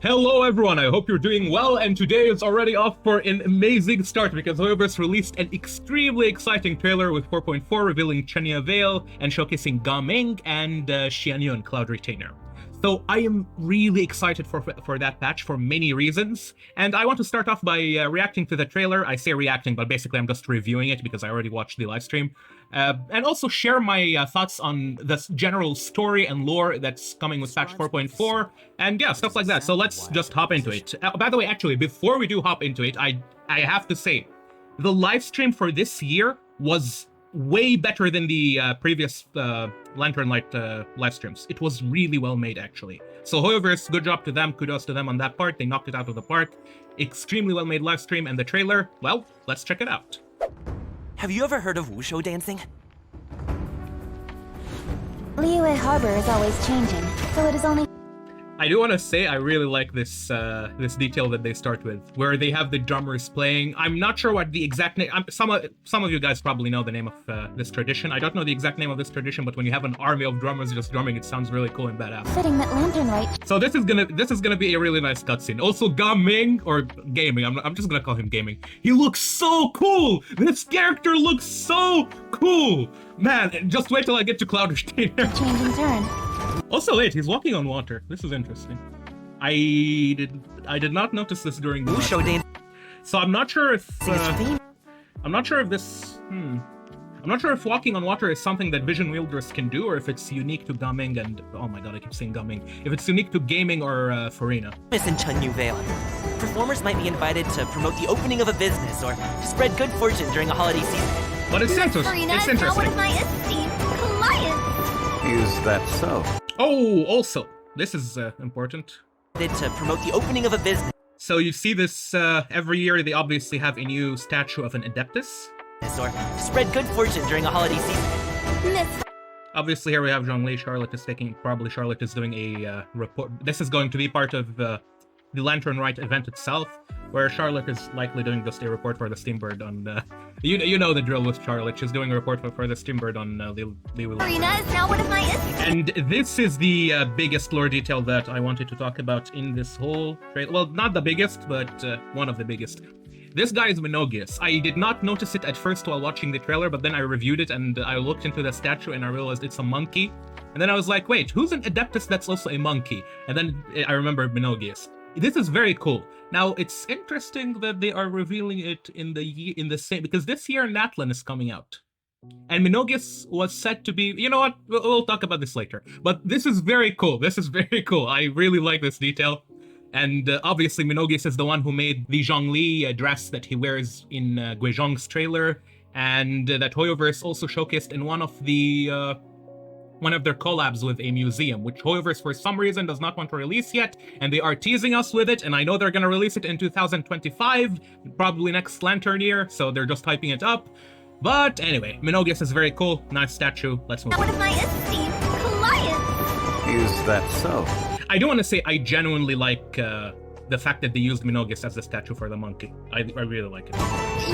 Hello everyone, I hope you're doing well, and today is already off for an amazing start because Hoyoverse released an extremely exciting trailer with 4.4 revealing Chenyu Vale and showcasing Gaming and Xianyun Cloud Retainer. So I am really excited for that patch for many reasons, and I want to start off by reacting to the trailer. I say reacting, but basically I'm just reviewing it because I already watched the live stream. And also share my thoughts on the general story and lore that's coming with patch 4.4, and yeah, stuff like that. So let's just hop into it. By the way, actually, before we do hop into it, I have to say, the live stream for this year was way better than the previous Lantern Light live streams. It was really well made, actually. So Hoyoverse, good job to them, kudos to them on that part. They knocked it out of the park. Extremely well made live stream, and the trailer, well, let's check it out. Have you ever heard of wushu dancing? Liyue Harbor is always changing, so it is only... I do want to say I really like this this detail that they start with, where they have the drummers playing. I'm not sure what the exact name... Some of you guys probably know the name of this tradition. I don't know the exact name of this tradition, but when you have an army of drummers just drumming, it sounds really cool and badass. Fitting that Lantern Light... So this is gonna be a really nice cutscene. Also, Gaming, or Gaming, I'm just gonna call him Gaming. He looks so cool! This character looks so cool! Man, just wait till I get to Cloud Retainer. Changing turn. Also, wait, he's walking on water. This is interesting. I did not notice this during the Wushu dance. So I'm not sure if I'm I'm not sure if this I'm not sure if walking on water is something that Vision Wielders can do, or if it's unique to Gaming and oh my god, I keep saying Gaming. If it's unique to Gaming or Farina. Miss in Chenyu Vale. Performers might be invited to promote the opening of a business or to spread good fortune during a holiday season. But it's interesting. Farina It's is now one interesting. of my esteemed clients. Is that so? Oh, also, this is important. To promote the opening of a business So you see this every year. They obviously have a new statue of an Adeptus. or to spread good fortune during a holiday season. Miss... Obviously, here we have Zhongli. Charlotte is taking. Probably Charlotte is doing a report. This is going to be part of the Lantern Rite event itself, where Charlotte is likely doing just a report for the Steambird on. You know the drill with Charlotte. She's doing a report for the Steambird on Farina is now one of my esteemed... And this is the biggest lore detail that I wanted to talk about in this whole trailer. Well, not the biggest, but one of the biggest. This guy is Minogius. I did not notice it at first while watching the trailer, but then I reviewed it and I looked into the statue and I realized it's a monkey. And then I was like, wait, who's an Adeptus that's also a monkey? And then I remembered Minogius. This is very cool. Now, it's interesting that they are revealing it in the same... Because this year, Natlan is coming out. And Minogius was said to be... You know what? We'll talk about this later. But this is very cool. This is very cool. I really like this detail. And obviously, Minogius is the one who made the Zhongli dress that he wears in Guizhong's trailer. And that Hoyoverse also showcased in one of their collabs with a museum, which Hoyoverse for some reason does not want to release yet, and they are teasing us with it, and I know they're gonna release it in 2025, probably next Lantern year, so they're just hyping it up. But anyway, Minogius is very cool, nice statue, let's move on. One of my esteemed clients. Is that so? I do want to say I genuinely like the fact that they used Minogius as the statue for the monkey. I really like it.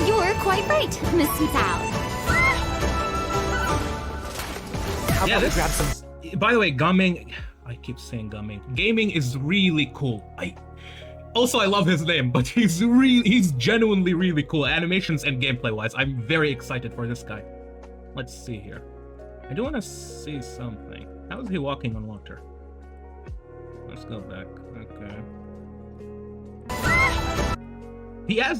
You're quite right, Miss Mao. How Yeah, about we this... grab some... By the way, Gaming... I keep saying Gaming. Gaming is really cool. Also, I love his name, but he's genuinely really cool. Animations and gameplay-wise, I'm very excited for this guy. Let's see here. I do want to see something. How is he walking on water? Let's go back. Okay.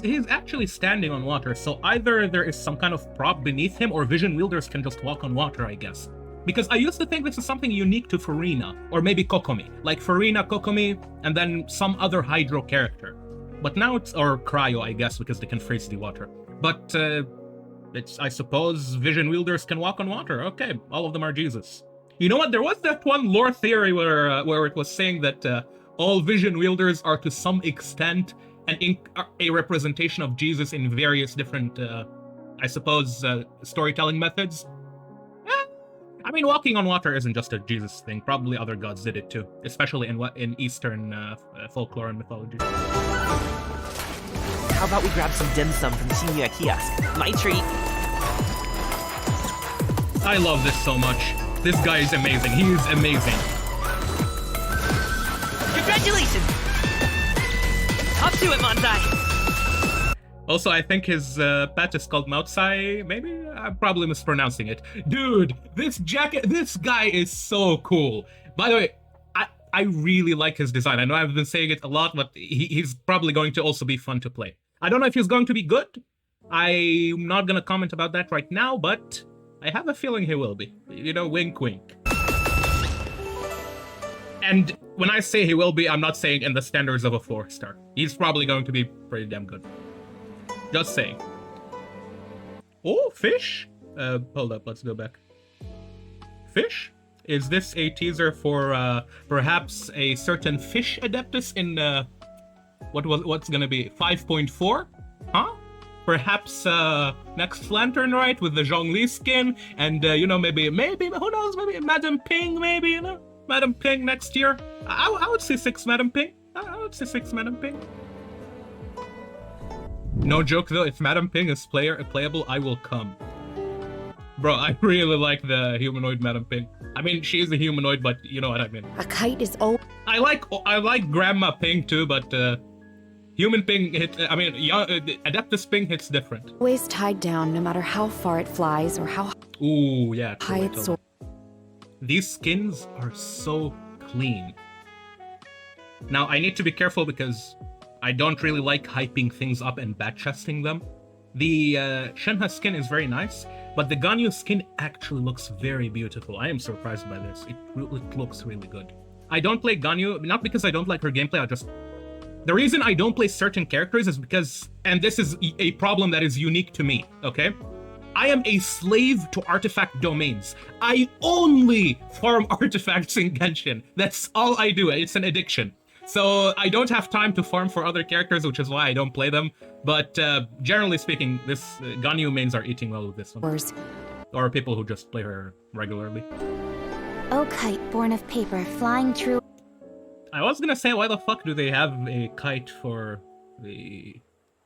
He's actually standing on water, so either there is some kind of prop beneath him, or Vision Wielders can just walk on water, I guess. Because I used to think this is something unique to Farina, or maybe Kokomi. Like Farina, Kokomi, and then some other Hydro character. But now it's... or Cryo, I guess, because they can freeze the water. But it's... I suppose Vision Wielders can walk on water. Okay, all of them are Jesus. You know what? There was that one lore theory where it was saying that all Vision Wielders are to some extent a representation of Jesus in various different, I suppose, storytelling methods. I mean, walking on water isn't just a Jesus thing. Probably other gods did it too, especially in Eastern folklore and mythology. How about we grab some dim sum from Chenyu Kiosk? My treat. I love this so much. This guy is amazing. He is amazing. Congratulations! to it, Montai! Also, I think his pet is called Moutsai, maybe? I'm probably mispronouncing it. Dude, this guy is so cool. By the way, I really like his design. I know I've been saying it a lot, but he's probably going to also be fun to play. I don't know if he's going to be good. I'm not gonna comment about that right now, but I have a feeling he will be. You know, wink wink. And when I say he will be, I'm not saying in the standards of a 4-star. He's probably going to be pretty damn good. Just saying. Oh, fish? Hold up, let's go back. Fish? Is this a teaser for perhaps a certain fish adeptus in what's gonna be 5.4? Huh? Perhaps next Lantern, right, with the Zhongli skin, and you know, maybe who knows, maybe Madam Ping, maybe, you know, Madam Ping next year. I would say 6 Madam Ping. I would say 6 Madam Ping. No joke though, if Madam Ping is playable, I will come. Bro, I really like the humanoid Madam Ping. I mean, she is a humanoid, but you know what I mean. A kite is old. I like Grandma Ping too, but human Ping Adeptus Ping hits different. Always tied down, no matter how far it flies or how Ooh, yeah. high it soars. These skins are so clean. Now, I need to be careful because I don't really like hyping things up and bat-chesting them. The Shenhe skin is very nice, but the Ganyu skin actually looks very beautiful. I am surprised by this. It looks really good. I don't play Ganyu, not because I don't like her gameplay, the reason I don't play certain characters is because, and this is a problem that is unique to me, okay? I am a slave to artifact domains. I only farm artifacts in Genshin. That's all I do. It's an addiction. So I don't have time to farm for other characters, which is why I don't play them. But generally speaking, this Ganyu mains are eating well with this one. Or people who just play her regularly. Oh, kite born of paper, flying true. I was gonna say, why the fuck do they have a kite for the...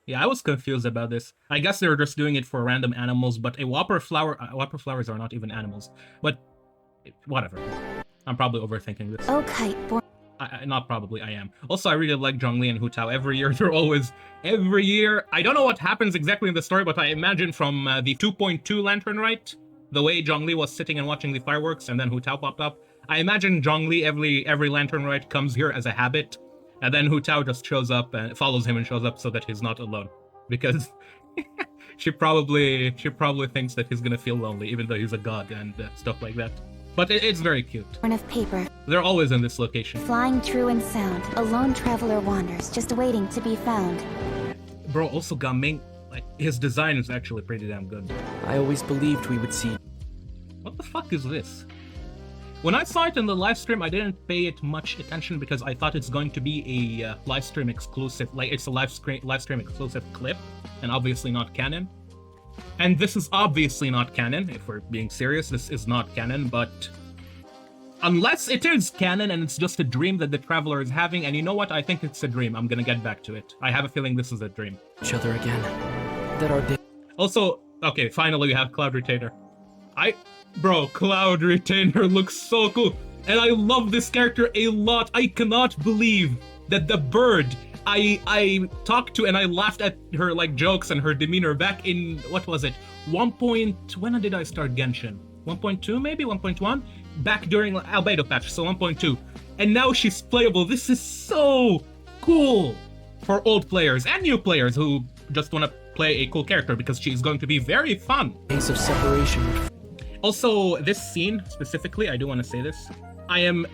Yeah, I was confused about this. I guess they're just doing it for random animals, but a whopper flowers are not even animals. But whatever. I'm probably overthinking this. Oh, kite born... Not probably, I am. Also, I really like Zhongli and Hu Tao. Every year, I don't know what happens exactly in the story, but I imagine from the 2.2 Lantern Rite, the way Zhongli was sitting and watching the fireworks, and then Hu Tao popped up. I imagine Zhongli, every Lantern Rite comes here as a habit, and then Hu Tao just shows up and follows him and shows up so that he's not alone. Because she probably thinks that he's gonna feel lonely, even though he's a god and stuff like that. But it's very cute. Born of paper. They're always in this location. Flying true and sound. A lone traveler wanders, just waiting to be found. Bro, also Gaming, like, his design is actually pretty damn good. I always believed we would see. What the fuck is this? When I saw it in the live stream, I didn't pay it much attention because I thought it's going to be a live stream exclusive, like it's a live stream exclusive clip, and obviously not canon. And this is obviously not canon, if we're being serious, this is not canon, but unless it is canon and it's just a dream that the Traveler is having, and you know what, I think it's a dream, I'm gonna get back to it. I have a feeling this is a dream. Each other again. That our day. Also, okay, finally we have Cloud Retainer. Bro, Cloud Retainer looks so cool, and I love this character a lot. I cannot believe that the bird I talked to and I laughed at her like jokes and her demeanor back in, what was it? When did I start Genshin? 1.2 maybe? 1.1? Back during Albedo patch, so 1.2. And now she's playable. This is so cool for old players and new players who just want to play a cool character because she's going to be very fun. Days of separation. Also, this scene specifically, I do want to say this. I am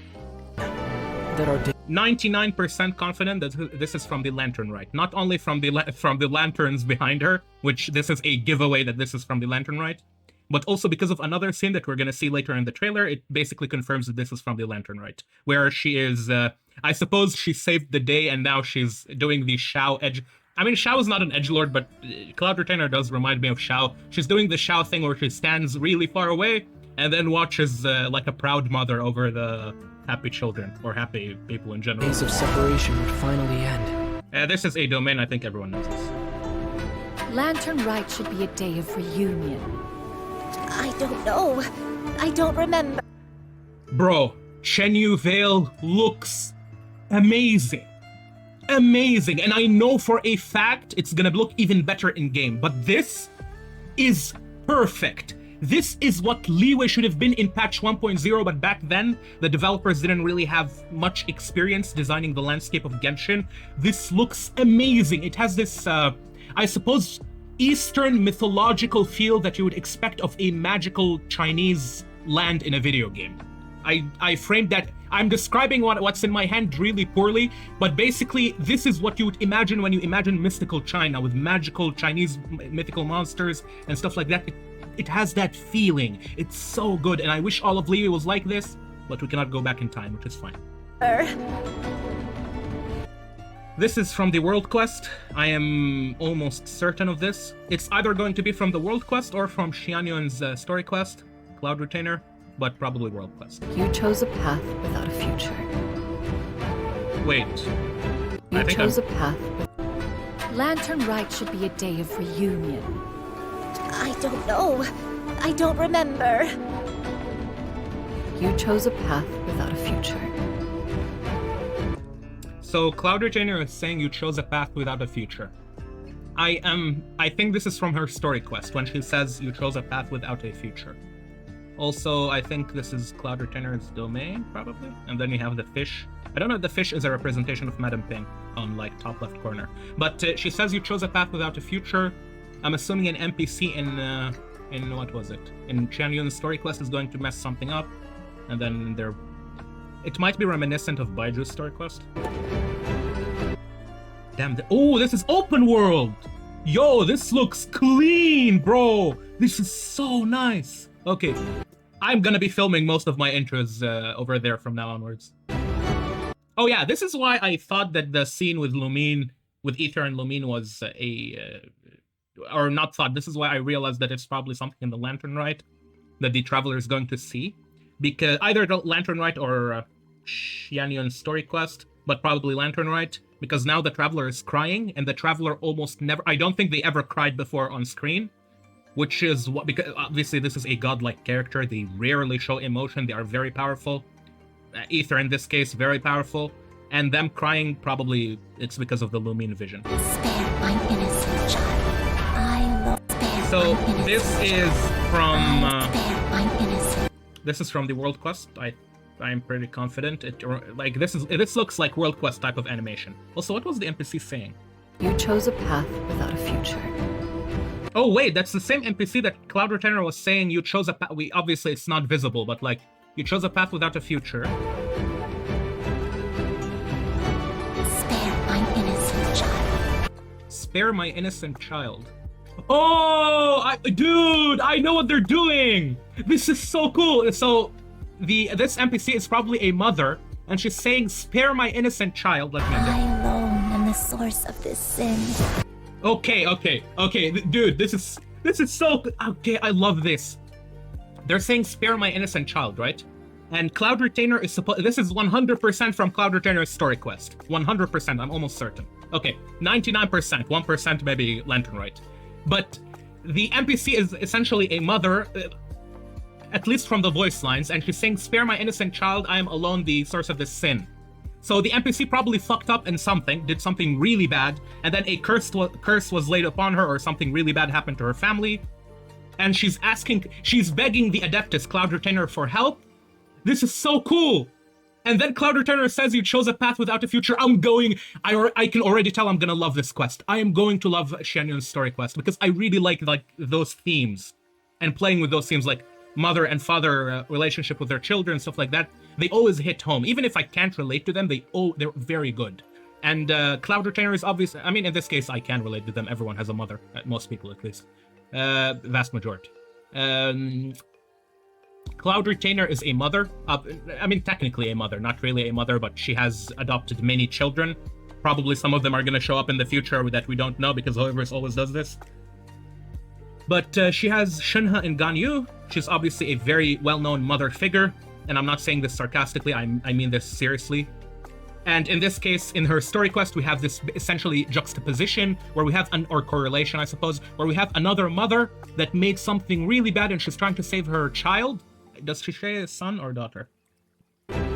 99% confident that this is from the Lantern Rite. Not only from the lanterns behind her, which this is a giveaway that this is from the Lantern Rite, but also because of another scene that we're going to see later in the trailer. It basically confirms that this is from the Lantern Rite, where she is, I suppose she saved the day and now she's doing the Shao edge. I mean, Shao is not an edgelord, but Cloud Retainer does remind me of Shao. She's doing the Shao thing where she stands really far away and then watches like a proud mother over the happy children, or happy people in general. Days of separation would finally end. This is a domain, I think everyone knows this. Lantern Rite should be a day of reunion. I don't know. I don't remember. Bro, Chenyu Vale looks amazing. amazing, and I know for a fact it's gonna look even better in game, but this is perfect. This is what leeway should have been in patch 1.0, but back then the developers didn't really have much experience designing the landscape of Genshin. This looks amazing. It has this, I suppose, Eastern mythological feel that you would expect of a magical Chinese land in a video game. I framed that. I'm describing what's in my hand really poorly, but basically this is what you would imagine when you imagine mystical China with magical Chinese mythical monsters and stuff like that. It has that feeling. It's so good, and I wish all of Leeway was like this, but we cannot go back in time, which is fine. This is from the World Quest. I am almost certain of this. It's either going to be from the World Quest or from Xianyun's story quest, Cloud Retainer, but probably World Quest. You chose a path without a future. Wait. You chose a path. Lantern Rite should be a day of reunion. I don't know. I don't remember. You chose a path without a future. So Cloud Retainer is saying you chose a path without a future. I think this is from her story quest when she says you chose a path without a future. Also, I think this is Cloud Retainer's domain, probably. And then you have the fish. I don't know if the fish is a representation of Madame Ping on like top left corner. But she says you chose a path without a future. I'm assuming an NPC in what was it? In Chenyu's story quest is going to mess something up. And then it might be reminiscent of Baiju's story quest. Damn, oh, this is open world! Yo, this looks clean, bro! This is so nice! Okay, I'm gonna be filming most of my intros over there from now onwards. Oh yeah, this is why I thought that the scene with Lumine, with Aether and Lumine was or not thought, this is why I realized that it's probably something in the Lantern Rite that the Traveler is going to see. Because either the Lantern Rite or Xianyun's story quest, but probably Lantern Rite, because now the Traveler is crying, and the Traveler almost never, I don't think they ever cried before on screen, which is what, because obviously this is a godlike character, they rarely show emotion, they are very powerful. Aether in this case, very powerful, and them crying, probably it's because of the Lumine vision. Spare my innocent child. I love spare So my innocent this is child. from Spare my innocent. this is from the World Quest. I'm pretty confident. This looks like World Quest type of animation. Also, what was the NPC saying? You chose a path without a future. Oh wait, that's the same NPC that Cloud Retainer was saying you chose a path. Obviously it's not visible, but like you chose a path without a future. Spare my innocent child. Spare my innocent child. Oh, dude, I know what they're doing. This is so cool. So this NPC is probably a mother, and she's saying, "Spare my innocent child." Let me. I alone am the source of this sin. Okay, dude, this is so okay. I love this. They're saying spare my innocent child, right? And Cloud Retainer is supposed. This is 100% from Cloud Retainer's story quest. 100%. I'm almost certain. Okay, 99%. 1% maybe Lantern Rite. But the NPC is essentially a mother, at least from the voice lines, and she's saying, "Spare my innocent child. I am alone the source of this sin." So the NPC probably fucked up in something, did something really bad, and then a curse was laid upon her, or something really bad happened to her family. And she's begging the Adeptus, Cloud Retainer, for help. This is so cool. And then Cloud Retainer says you chose a path without a future. I can already tell I'm gonna love this quest. I am going to love Xianyun's story quest because I really like those themes and playing with those themes, like mother and father relationship with their children, stuff like that. They always hit home. Even if I can't relate to them, they're very good. And Cloud Retainer is obvious. I mean, in this case, I can relate to them. Everyone has a mother. Most people, at least. Vast majority. Cloud Retainer is a mother. I mean, technically a mother. Not really a mother, but she has adopted many children. Probably some of them are going to show up in the future that we don't know because Hoyoverse always does this. But she has Shinha and Ganyu. She's obviously a very well-known mother figure. And I'm not saying this sarcastically, I mean this seriously. And in this case, in her story quest, we have this essentially juxtaposition where we have or correlation, I suppose, where we have another mother that made something really bad and she's trying to save her child. Does she say a son or daughter? Spare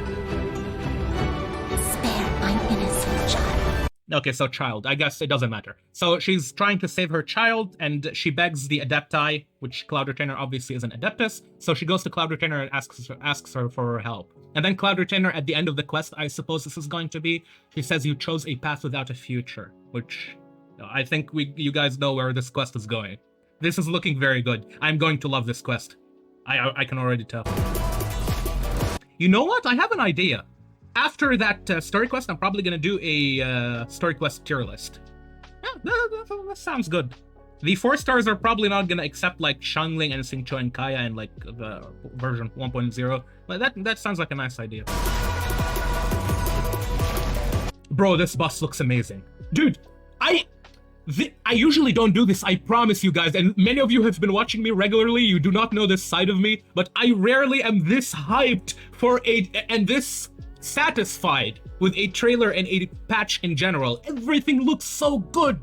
my innocent child. Okay, so child. I guess it doesn't matter. So she's trying to save her child, and she begs the Adepti, which Cloud Retainer obviously is an Adeptus. So she goes to Cloud Retainer and asks her for her help. And then Cloud Retainer, at the end of the quest, I suppose this is going to be, she says you chose a path without a future, which I think you guys know where this quest is going. This is looking very good. I'm going to love this quest. I can already tell. You know what? I have an idea. After that story quest, I'm probably going to do a story quest tier list. Yeah, that sounds good. The 4 stars are probably not going to accept like Shangling and Xingqiu and Kaya and like the version 1.0. But that sounds like a nice idea. Bro, this boss looks amazing. Dude, I usually don't do this, I promise you guys, and many of you have been watching me regularly, you do not know this side of me, but I rarely am this hyped for and this satisfied with a trailer and a patch in general. Everything looks so good.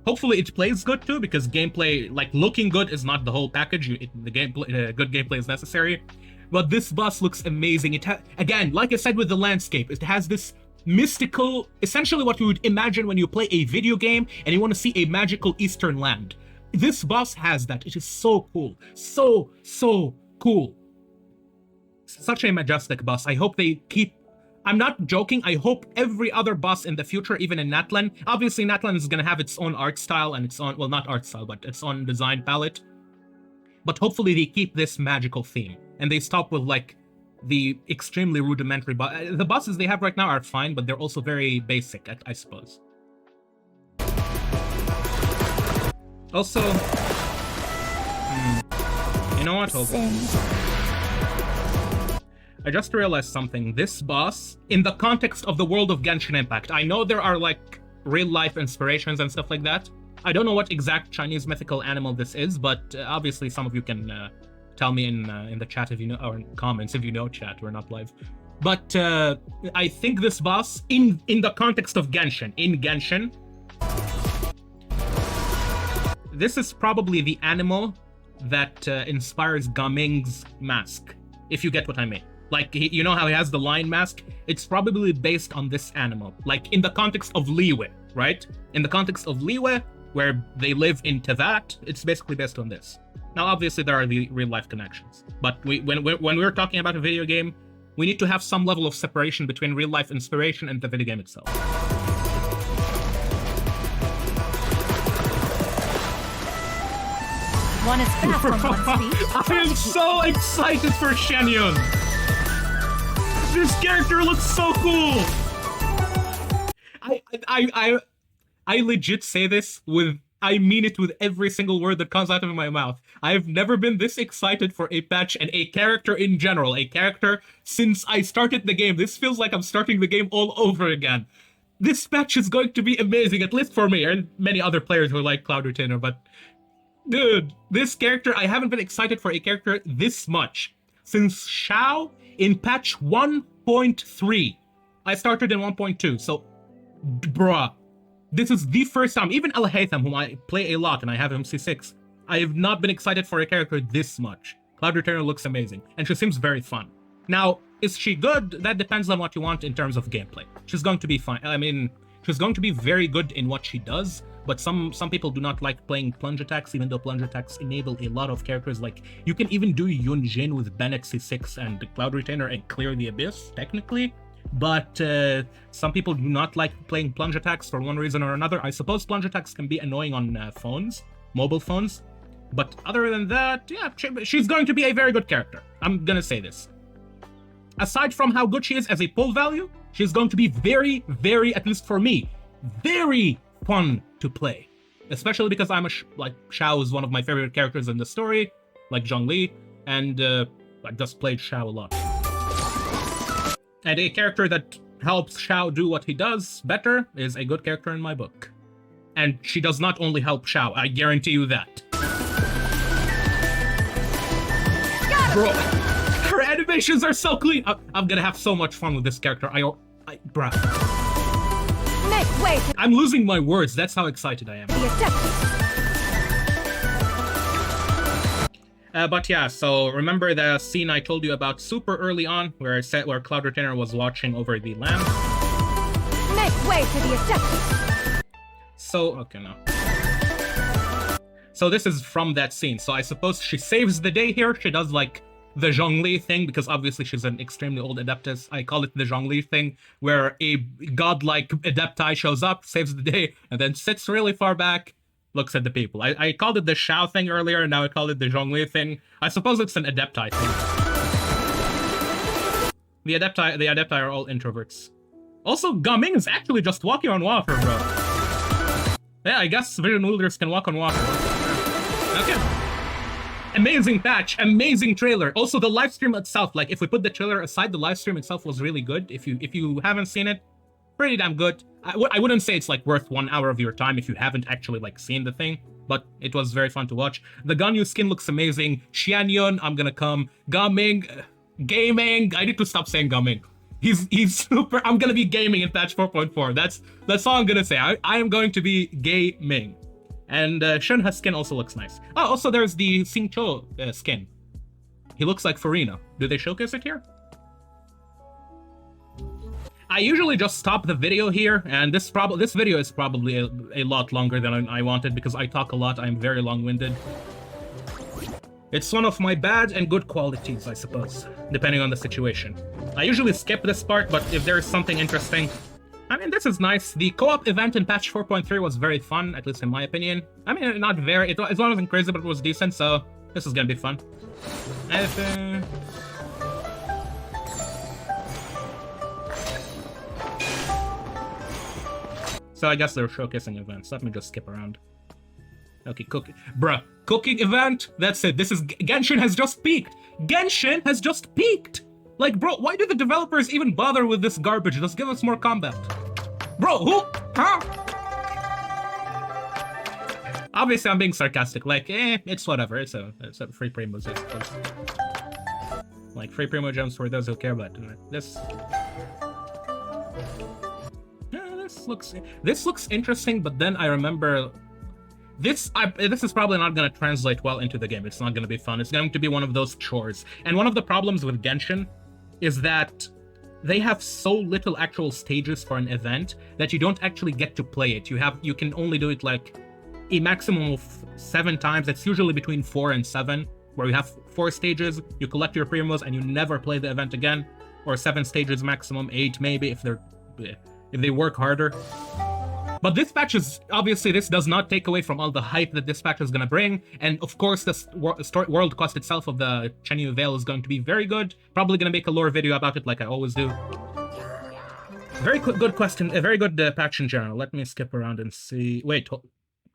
Hopefully it plays good too, because gameplay, like looking good is not the whole package. Good gameplay is necessary. But this boss looks amazing. Again, like I said with the landscape, it has this mystical, essentially what you would imagine when you play a video game and you want to see a magical Eastern land. This boss has that. It is so cool. So cool. Such a majestic boss. I hope they keep... I'm not joking. I hope every other boss in the future, even in Natlan... Obviously, Natlan is going to have its own art style and its own... Well, not art style, but its own design palette. But hopefully they keep this magical theme. And they stop with, like, the extremely rudimentary... The bosses they have right now are fine, but they're also very basic, I suppose. Also... You know what? Hold on. I just realized something. This boss, in the context of the world of Genshin Impact, I know there are like real-life inspirations and stuff like that. I don't know what exact Chinese mythical animal this is, but obviously some of you can tell me in the chat if you know, or in comments if you know. Chat, we're not live. But I think this boss, in the context of Genshin, in Genshin, this is probably the animal that inspires Gaming's mask, if you get what I mean. Like, you know how he has the lion mask? It's probably based on this animal. Like, in the context of Liyue, right? In the context of Liyue, where they live in Tevat, it's basically based on this. Now, obviously, there are the real-life connections. But when we're talking about a video game, we need to have some level of separation between real-life inspiration and the video game itself. One is fast on one speed. I am so excited for Xianyun! This character looks so cool! I legit say this with... I mean it with every single word that comes out of my mouth. I have never been this excited for a patch and a character in general. A character since I started the game. This feels like I'm starting the game all over again. This patch is going to be amazing, at least for me, and many other players who like Cloud Retainer, but... Dude, this character, I haven't been excited for a character this much since Xiao in patch 1.3. I started in 1.2, so, bruh, this is the first time, even Al-Haytham, whom I play a lot and I have him C6, I have not been excited for a character this much. Cloud Retainer looks amazing, and she seems very fun. Now, is she good? That depends on what you want in terms of gameplay. She's going to be fine. I mean, she's going to be very good in what she does, but some people do not like playing plunge attacks, even though plunge attacks enable a lot of characters. Like, you can even do Yunjin with Bennett C6 and Cloud Retainer and clear the Abyss, technically. But some people do not like playing plunge attacks for one reason or another. I suppose plunge attacks can be annoying on phones, mobile phones. But other than that, yeah, she's going to be a very good character. I'm gonna say this. Aside from how good she is as a pull value, she's going to be very, very, at least for me, very fun to play, especially because I'm like Xiao is one of my favorite characters in the story, like Zhongli, and I just played Xiao a lot. And a character that helps Xiao do what he does better is a good character in my book. And she does not only help Xiao, I guarantee you that. Bro, her animations are so clean. I'm gonna have so much fun with this character. Bruh. Make way! I'm losing my words. That's how excited I am. But yeah, so remember the scene I told you about super early on, where Cloud Retainer was watching over the land? Make way for the acceptance. So, okay, no. So this is from that scene. So I suppose she saves the day here. She does like the Zhongli thing, because obviously she's an extremely old adeptus. I call it the Zhongli thing, where a godlike adepti shows up, saves the day, and then sits really far back, looks at the people. I called it the Shao thing earlier, and now I call it the Zhongli thing. I suppose it's an adepti thing. The adepti are all introverts. Also, Gaming is actually just walking on water, bro. Yeah, I guess vision wielders can walk on water. Okay. Amazing patch, amazing trailer. Also, the live stream itself, like, if we put the trailer aside, the live stream itself was really good. If you haven't seen it, pretty damn good. I wouldn't say it's, like, worth 1 hour of your time if you haven't actually, like, seen the thing, but it was very fun to watch. The Ganyu skin looks amazing. Xianyun, I'm gonna come. Gaming, gaming. I need to stop saying gaming. He's super. I'm gonna be gaming in patch 4.4. That's all I'm gonna say. I am going to be gaming. And Shenhe's skin also looks nice. Oh, also there's the Xingqiu skin. He looks like Farina. Do they showcase it here? I usually just stop the video here, and this video is probably a lot longer than I wanted, because I talk a lot. I'm very long-winded. It's one of my bad and good qualities, I suppose, depending on the situation. I usually skip this part, but if there is something interesting... I mean, this is nice. The co-op event in patch 4.3 was very fun, at least in my opinion. I mean, not very... It wasn't crazy, but it was decent, so this is gonna be fun. So I guess they're showcasing events. Let me just skip around. Okay, cooking. Bruh, cooking event? That's it. This is... Genshin has just peaked! Genshin has just peaked! Like, bro, why do the developers even bother with this garbage? Just give us more combat. Bro, who? Huh? Obviously, I'm being sarcastic. Like, it's whatever. It's a free primos, I suppose. Like, free primo gems for those who care about this. Yeah, this looks interesting, but then I remember... This is probably not going to translate well into the game. It's not going to be fun. It's going to be one of those chores. And one of the problems with Genshin is that they have so little actual stages for an event that you don't actually get to play it. You can only do it like a maximum of 7 times. It's usually between 4 and 7, where you have 4 stages, you collect your primos, and you never play the event again. Or 7 stages maximum, 8 maybe if they work harder. But this patch is, obviously, this does not take away from all the hype that this patch is going to bring. And of course, the world quest itself of the Chenyu Vale is going to be very good. Probably going to make a lore video about it like I always do. Very good question, a very good patch in general. Let me skip around and see. Wait,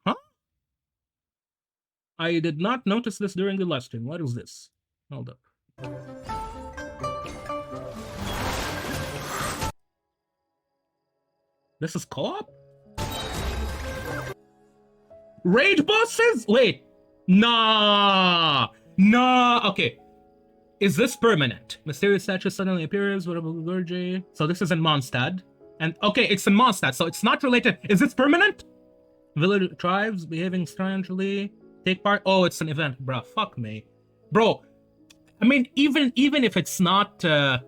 huh? I did not notice this during the live stream. What is this? Hold up. This is co-op? Raid bosses? Wait. Nah. Okay. Is this permanent? Mysterious statue suddenly appears. Whatever. So this is in Mondstadt. And okay, it's in Mondstadt, so it's not related. Is this permanent? Village tribes behaving strangely. Take part. Oh, it's an event, bro. Fuck me, bro. I mean, even if it's not. Yeah,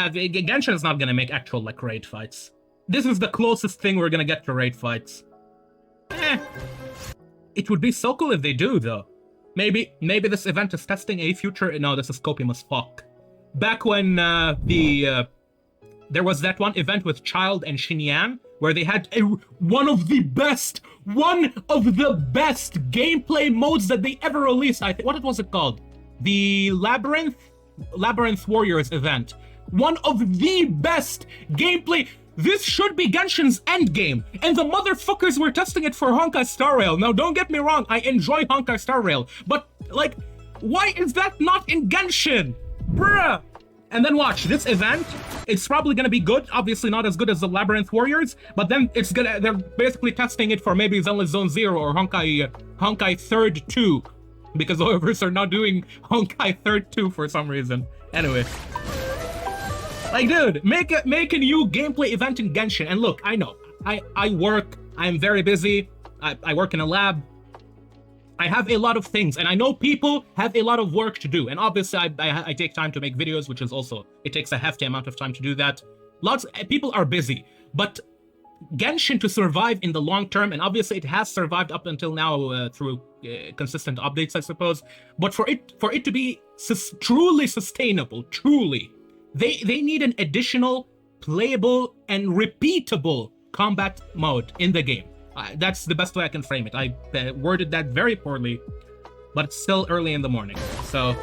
Genshin is not gonna make actual like raid fights. This is the closest thing we're gonna get to raid fights. It would be so cool if they do, though. Maybe this event is testing a future... No, this is copium as fuck. Back when there was that one event with Child and Xinyan, where they had one of the best gameplay modes that they ever released. I think, what was it called? The Labyrinth Warriors event. One of the best gameplay... This should be Genshin's endgame, and the motherfuckers were testing it for Honkai Star Rail. Now, don't get me wrong, I enjoy Honkai Star Rail, but, like, why is that not in Genshin? Bruh! And then watch, this event, it's probably gonna be good, obviously not as good as the Labyrinth Warriors, but then they're basically testing it for maybe Zenless Zone 0 or Honkai Third 2, because the others are not doing Honkai Third 2 for some reason. Anyway. Like, dude, make a new gameplay event in Genshin. And look, I know, I work, I'm very busy, I work in a lab, I have a lot of things, and I know people have a lot of work to do. And obviously, I take time to make videos, which is also, it takes a hefty amount of time to do that. People are busy, but Genshin to survive in the long term, and obviously it has survived up until now through consistent updates, I suppose. But for it to be truly sustainable, truly, they need an additional playable and repeatable combat mode in the game. That's the best way I can frame it. I worded that very poorly, but it's still early in the morning. So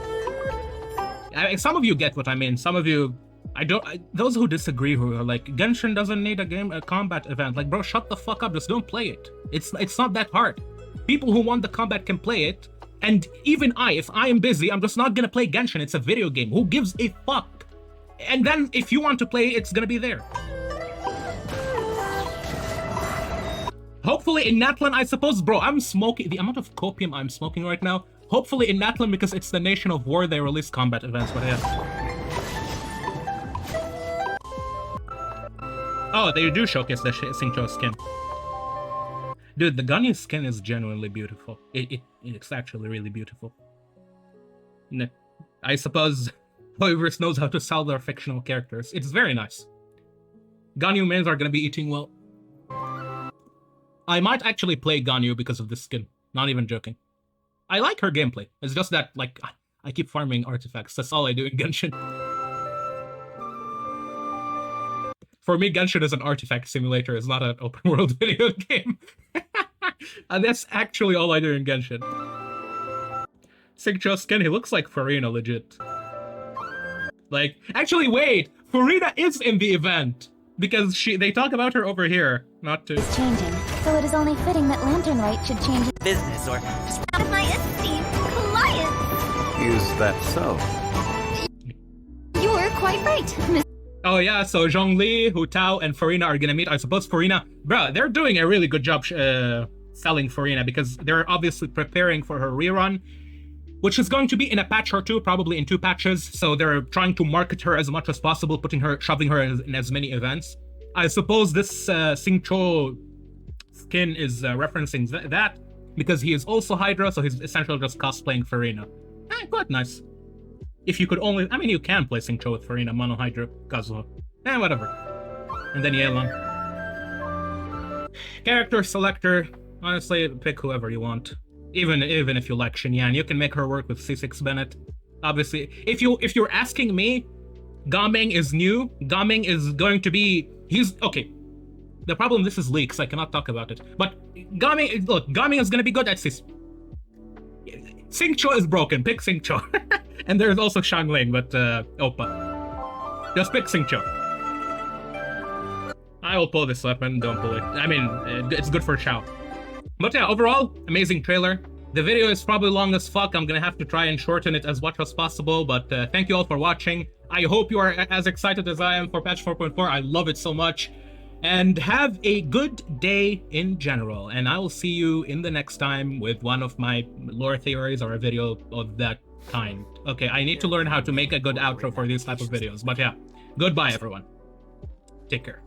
some of you get what I mean. Some of you, those who disagree, who are like, Genshin doesn't need a combat event. Like, bro, shut the fuck up. Just don't play it. It's not that hard. People who want the combat can play it. And even if I am busy, I'm just not gonna play Genshin. It's a video game. Who gives a fuck? And then if you want to play, it's gonna be there. Hopefully in Natlan, I suppose, bro, I'm smoking, the amount of copium I'm smoking right now, hopefully in Natlan, because it's the Nation of War, they release combat events, but yeah. Oh, they do showcase the Xingqiu skin. Dude, the Ganyu skin is genuinely beautiful. It's actually really beautiful. I suppose Hoyoverse knows how to sell their fictional characters. It's very nice. Ganyu mains are gonna be eating well. I might actually play Ganyu because of this skin. Not even joking. I like her gameplay. It's just that, like, I keep farming artifacts. That's all I do in Genshin. For me, Genshin is an artifact simulator. It's not an open world video game. And that's actually all I do in Genshin. Xingqiu skin, he looks like Farina, legit. Like, actually, wait! Farina is in the event! Because they talk about her over here, not to... Is changing, so it is only fitting that Lantern Light should change its business or just Out of my esteemed client. Is that so? You're quite right, Miss. Oh yeah, so Zhongli, Hu Tao, and Farina are gonna meet. I suppose Farina... Bruh, they're doing a really good job selling Farina, because they're obviously preparing for her rerun, which is going to be in a patch or two, probably in 2 patches. So they're trying to market her as much as possible, shoving her in as many events. I suppose this Xingqiu skin is referencing that, because he is also Hydra, so he's essentially just cosplaying Farina. Quite nice. If you could only... I mean, you can play Xingqiu with Farina, Mono Hydra, Kazuha. Whatever. And then Yelan. Character selector. Honestly, pick whoever you want. Even if you like Xianyun, you can make her work with C6 Bennett. Obviously, if you're asking me, Gaming is new. Gaming is going to be... okay. The problem, this is leaks, I cannot talk about it. But Gaming is gonna be good at C6. Xingqiu is broken, pick Xingqiu. And there's also Xiangling, but Oppa. Just pick Xingqiu. I will pull this weapon, don't pull it. I mean, it's good for Xiao. But yeah, overall, amazing trailer. The video is probably long as fuck. I'm gonna have to try and shorten it as much as possible, but thank you all for watching. I hope you are as excited as I am for patch 4.4. I love it so much. And have a good day in general. And I will see you in the next time with one of my lore theories or a video of that kind. Okay, I need to learn how to make a good outro for these type of videos. But yeah, goodbye everyone. Take care.